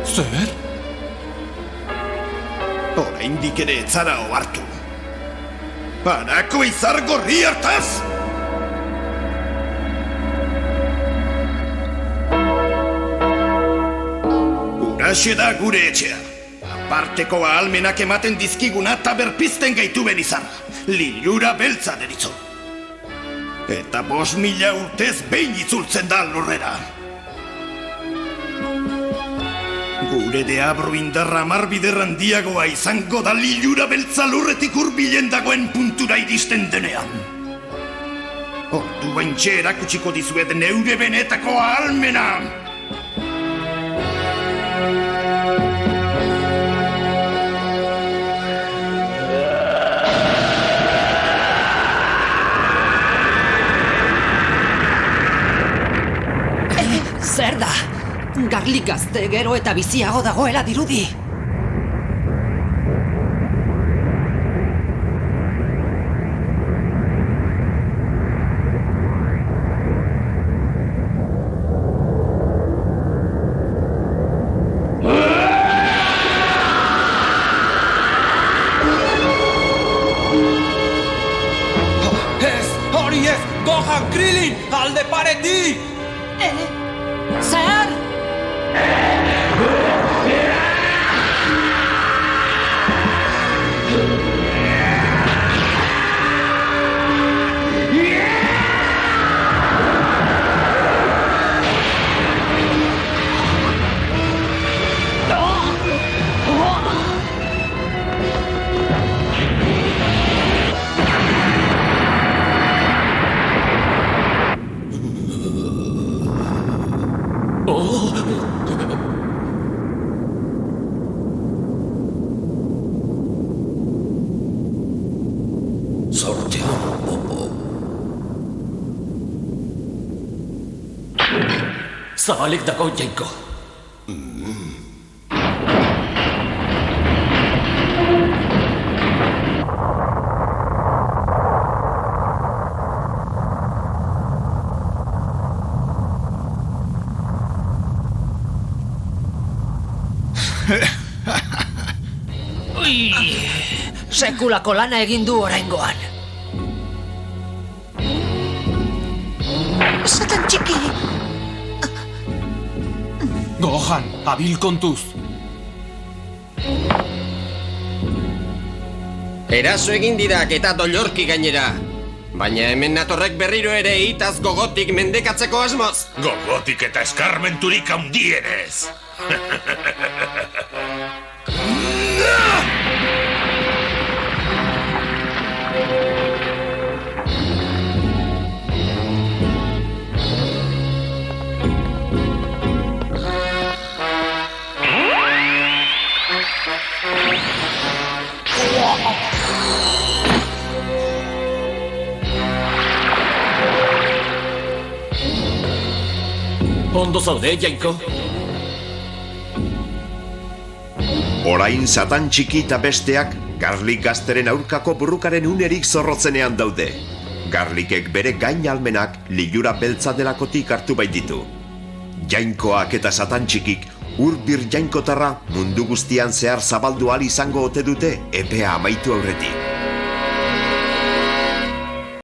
Zer? Oraindik ere ez zara ohartu. Harako izar gorri hartaz! Huraxe da gure etxea. Aparteko ahalmenak ematen dizkiguna eta berpizten gaitu benizarra. Lilura beltza deritzo. Eta 5.000 urtez behin itzultzen da lurrera. Gure deabru indarra bider handiagoa izango da lilura beltza lurretik hurbilen dagoen puntura iristen denean. Ordu baintxe erakutsiko dizuet neure benetako ahalmena! Zer da? Garli gazte gero eta biziago dagoela dirudi. Ez, hori ez! Gohan, Krillin, alde pareti! Zer? Zabalik dago, Jainko. Sekulako lana egin du oraingoan. Satan txiki! Gohan, abil kontuz. Eraso egin didak eta dollorki gainera. Baina hemen natorrek berriro ere itaz gogotik mendekatzeko asmoz. Gogotik eta eskarmenturik handienez. Ondo zaude, Jainko? Orain Satan txiki eta besteak Garlik gazteren aurkako burrukaren unerik zorrotzenean daude. Garlikek bere gain almenak lilura beltza delakotik hartu baititu. Jainkoak eta Satan txikik urbir jainkotarra mundu guztian zehar zabaldu ahal izango ote dute epea amaitu aurretik.